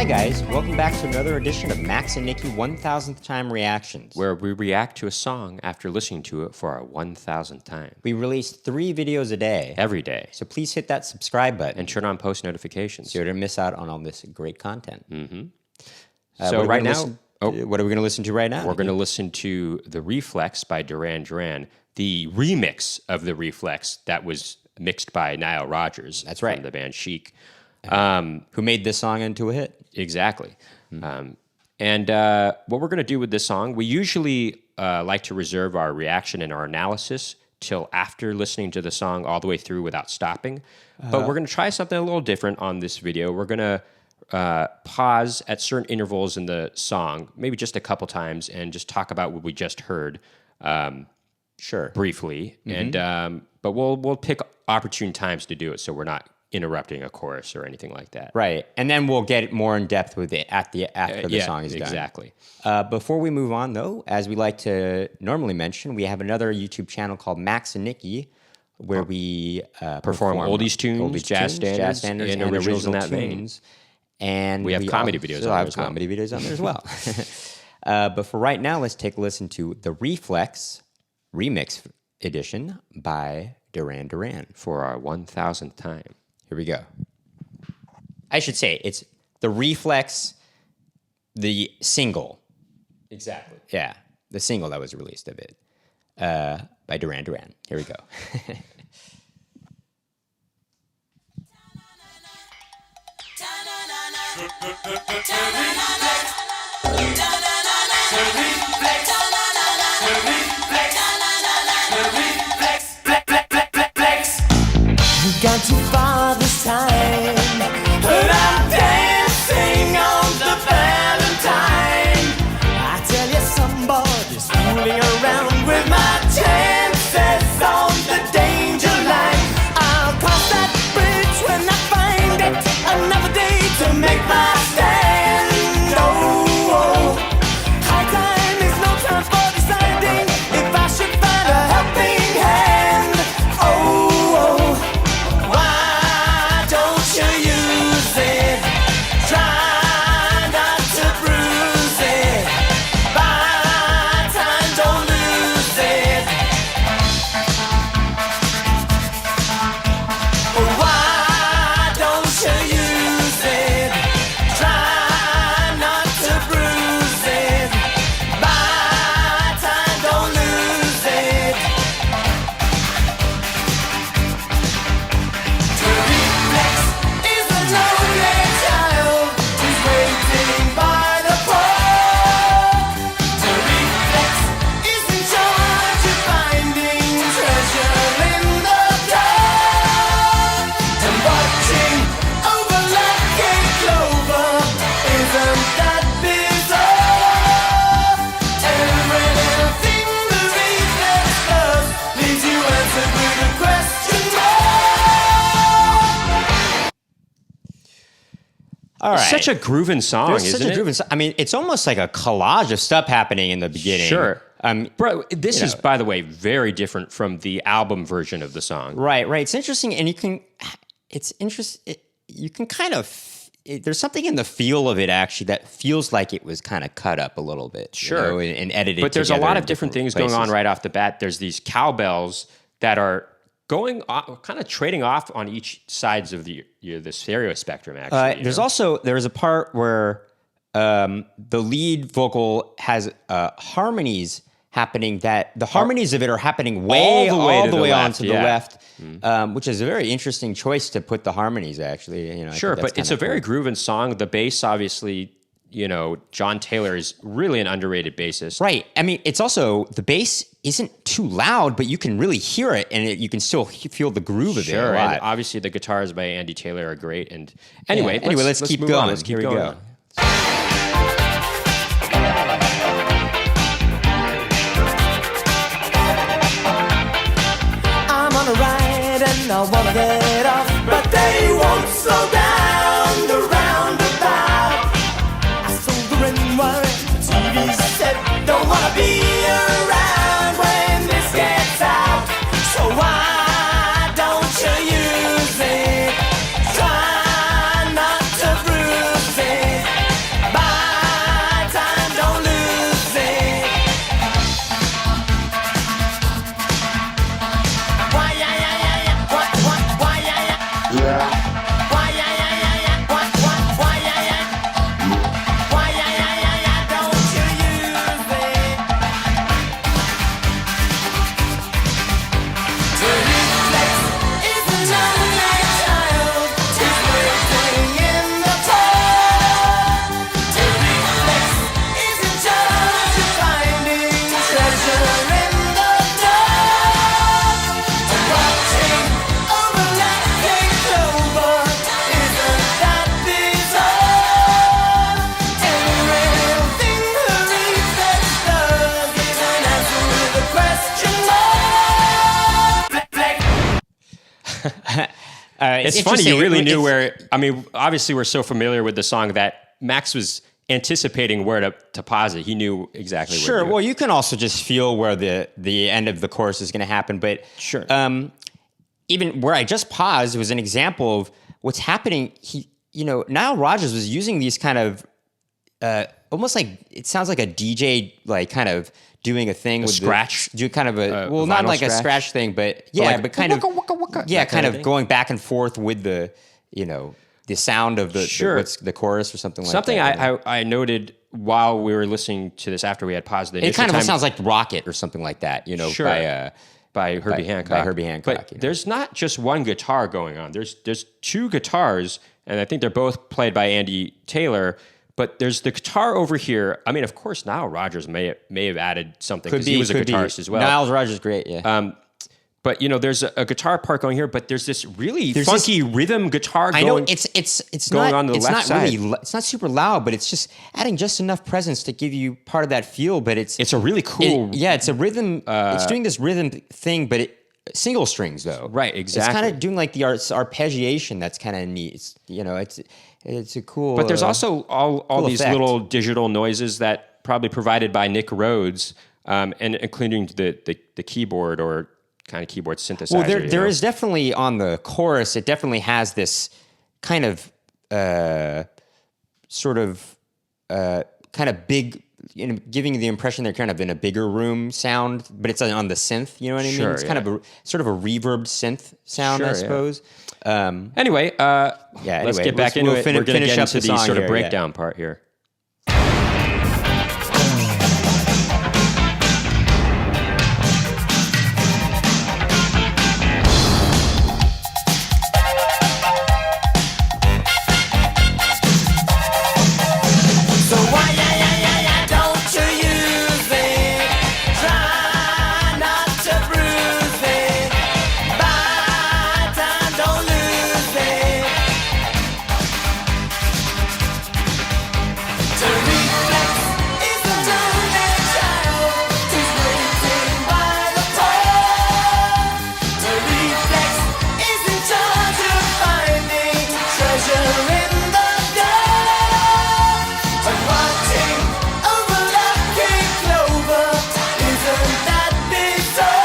Hi guys, welcome back to another edition of Max and Nicky 1000th Time Reactions, where we react to a song after listening to it for our 1000th time. We release 3 videos a day. Every day. So please hit that subscribe button. And turn on post notifications. So you don't miss out on all this great content. Mm-hmm. So right now, what are we going to listen to right now? We're going to listen to The Reflex by Duran Duran, the remix of The Reflex that was mixed by Nile Rodgers. That's right. From the band Chic. Who made this song into a hit. Exactly. And what we're going to do with this song, we usually like to reserve our reaction and our analysis till after listening to the song all the way through without stopping. But we're going to try something a little different on this video. We're going to pause at certain intervals in the song, maybe just a couple times, and just talk about what we just heard briefly. And but we'll pick opportune times to do it so we're not interrupting a chorus or anything like that. Right. And then we'll get more in depth with it after the song is done. Exactly. Before we move on, though, as we like to normally mention, we have another YouTube channel called Max and Nicky, where we perform oldies tunes, jazz standards, and originals in that vein. And we have comedy videos on there as well. Comedy videos on there as well. But for right now, let's take a listen to The Reflex Remix Edition by Duran Duran for our 1000th time. Here we go. I should say it's The Reflex, the single. Exactly. Yeah, the single that was released of it by Duran Duran. Here we go. Gone too far this time, but I'm dancing on the Valentine. I tell you, somebody's fooling around with my chances on the danger line. I'll cross that bridge when I find it. Another day to make my stand. Oh, high time is no time for deciding if I should find a helping hand. All right. Such a grooving song, isn't such a grooving song. I mean, it's almost like a collage of stuff happening in the beginning. Sure. Bro, this is, by the way, very different from the album version of the song. Right. It's interesting, and you can kind of, there's something in the feel of it, actually, that feels like it was kind of cut up a little bit. Sure. And edited. But there's a lot of different things places. going on right off the bat. There's these cowbells that are going off, kind of trading off on each sides of the stereo spectrum, actually. There's a part where the lead vocal has harmonies happening that the harmonies of it are happening all the way onto the left, which is a very interesting choice to put the harmonies, actually. Sure, but it's a very grooving song. The bass, obviously, John Taylor is really an underrated bassist. Right. I mean, it's also, the bass isn't too loud, but you can really hear it, and you can still feel the groove of it a lot. And obviously the guitars by Andy Taylor are great. And anyway, let's keep going. Let's keep going. I'm on a ride and I wanna get off, but they won't slow down the roundabout. I sold the rim wire, the TV set, don't wanna be around when this gets out. So why don't you use it? Try not to bruise it. it's funny. You really knew where. I mean, obviously, we're so familiar with the song that Max was anticipating where to pause it. He knew exactly. Sure. Where to do Well, it. you can also just feel where the end of the chorus is going to happen. But Sure. Even where I just paused was an example of what's happening. Nile Rodgers was using these kind of almost like it sounds like a DJ like kind of doing a thing with scratch, do kind of not like a scratch thing, but kind of going back and forth with the the sound of the chorus or something like that. Something I noted while we were listening to this after we had paused the it kind of sounds like Rocket or something like that, sure. By Herbie Hancock. By Herbie Hancock. But there's not just one guitar going on. There's two guitars, and I think they're both played by Andy Taylor. But there's the guitar over here. I mean, of course, Nile Rodgers may have added something because he was a guitarist as well. Nile Rodgers, great, yeah. But there's a guitar part going here, but there's this really funky rhythm guitar going. I know it's going not, on the left side. It's not super loud, but it's just adding just enough presence to give you part of that feel. But it's a really cool. It's a rhythm. It's doing this rhythm thing, but single strings though. Right, exactly. It's kind of doing like the arpeggiation. That's kind of neat. It's a cool. But there's also all cool these effect. little digital noises that probably provided by Nick Rhodes, and including the keyboard or kind of keyboard synthesizer. Well, there is definitely on the chorus. It definitely has this kind of sort of kind of big, giving the impression they're kind of in a bigger room sound, but it's on the synth. You know what I mean? Sure, It's kind of sort of a reverb synth sound, Sure, I suppose. Anyway, let's get back into it. We're going to get into the sort of breakdown part here. So why, don't you use it? Try not to bruise it. Buy time, don't lose it. To reflex is a lonely child who's waiting by the pole. To reflex is in charge of finding treasure in the dark. And watching over lucky clover, isn't that bizarre?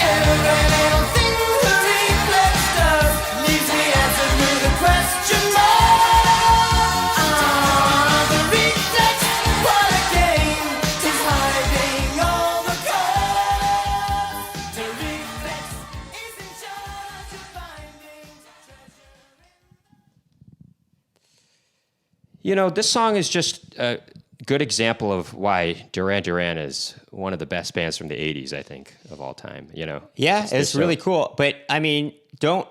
Every little thing the reflex does leaves the answer to the question mark. The reflex, what a game, is hiding all the cards. The reflex is in charge of finding treasure. This song is just a good example of why Duran Duran is one of the best bands from the 80s, I think, of all time. Yeah, it's really cool. But I mean, don't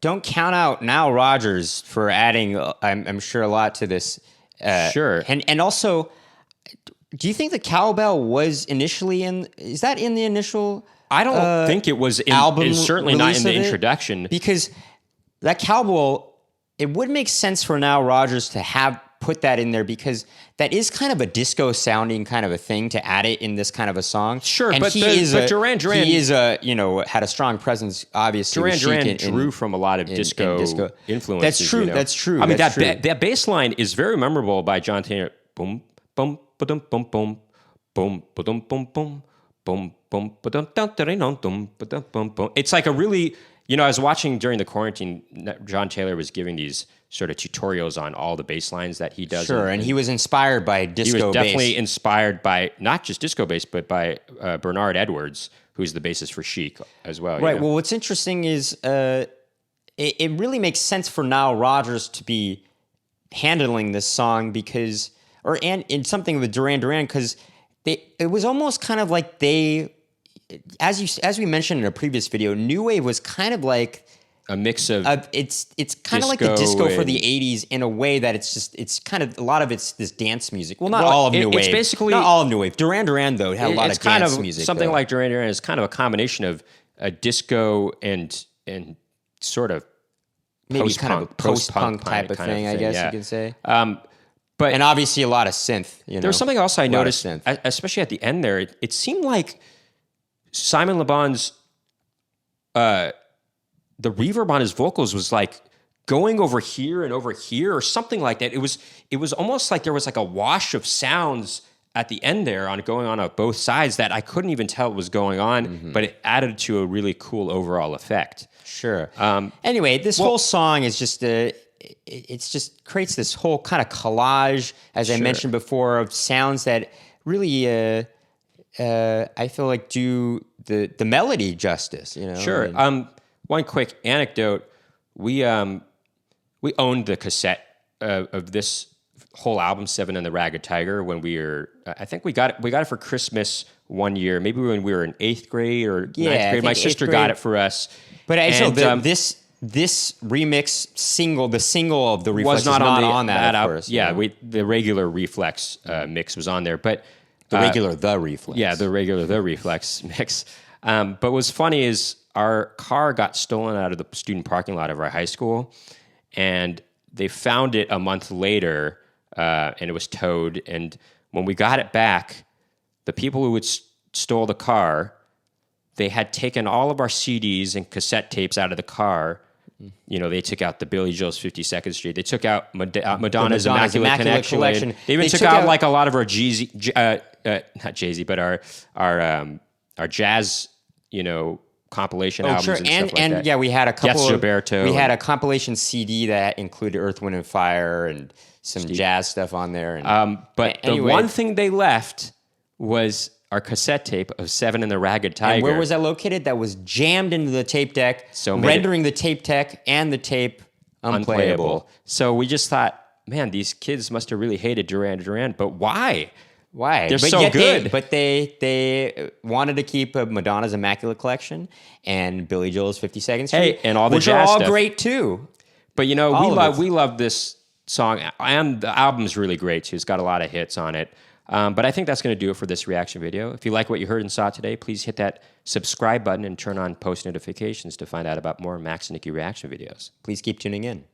count out Nile Rodgers for adding. I'm sure a lot to this. Sure. And also, do you think the cowbell was initially in? Is that in the initial? I don't think it was in album. It's certainly not release in the of it? introduction. Because that cowbell, it would make sense for Nile Rodgers to have put that in there because that is kind of a disco sounding kind of a thing to add it in this kind of a song. Sure, and but Duran Duran, he is had a strong presence. Obviously, Duran with Duran Chic drew from a lot of disco influences. That's true. That's true. I mean, that's that bass line is very memorable by John Taylor. Boom, boom, ba-dum, boom, boom, boom, ba-dum, boom, boom, boom, boom, ba-dum, dum, da-dum, dum, ba-dum, boom, boom. It's like a really, I was watching during the quarantine. John Taylor was giving these sort of tutorials on all the bass lines that he does. Sure, and he was inspired by disco bass. He was definitely inspired by not just disco bass, but by Bernard Edwards, who's the bassist for Chic as well. Right. Well, what's interesting is it really makes sense for Nile Rodgers to be handling this song because, and in something with Duran Duran, because it was almost kind of like as we mentioned in a previous video, New Wave was kind of like a mix of it's kind of like the disco for the 80s in a way that it's kind of a lot of it's this dance music. Well, not all of New Wave. It's basically not all of New Wave. Duran Duran though had a lot of dance music. Something like Duran Duran is kind of a combination of a disco and sort of maybe kind of a post-punk type of thing, I guess you could say. But and obviously a lot of synth. There's something else I noticed, especially at the end there. It seemed like Simon Le Bon's the reverb on his vocals was like going over here and over here or something like that. It was almost like there was like a wash of sounds at the end there going on both sides that I couldn't even tell what was going on, but it added to a really cool overall effect. Sure. Anyway, this whole song is just it's just creates this whole kind of collage, as I mentioned before, of sounds that really I feel like do the melody justice. You know. Sure. One quick anecdote: we owned the cassette of this whole album, Seven and the Ragged Tiger, when we were, I think we got it for Christmas one year, maybe when we were in 8th grade or 9th grade. My sister got it for us. But I know this remix single, the single of the Reflex was not on that, of album. course. Yeah, the regular Reflex mix was on there, but the regular Reflex. Yeah, the regular Reflex mix. But what's funny is our car got stolen out of the student parking lot of our high school, and they found it a month later, and it was towed. And when we got it back, the people who had stole the car, they had taken all of our CDs and cassette tapes out of the car. You know, they took out the Billy Joel's 52nd Street. They took out Madonna's Immaculate Collection. They even took out like a lot of our not Jay-Z, but our jazz, compilation albums and stuff like that. Yeah, we had a couple Yes, Gilberto. We had a compilation CD that included Earth, Wind & Fire and some jazz stuff on there. And, but anyway, the one thing they left was our cassette tape of Seven and the Ragged Tiger. And where was that located? That was jammed into the tape deck, rendering the tape deck and the tape unplayable. So we just thought, man, these kids must have really hated Duran Duran, but why? Why? They're so good. They wanted to keep Madonna's Immaculate Collection and Billy Joel's 52nd Street. Hey, and all the which jazz are all stuff. Great too. But we love this song, and the album's really great too. It's got a lot of hits on it. But I think that's going to do it for this reaction video. If you like what you heard and saw today, please hit that subscribe button and turn on post notifications to find out about more Max and Nicky reaction videos. Please keep tuning in.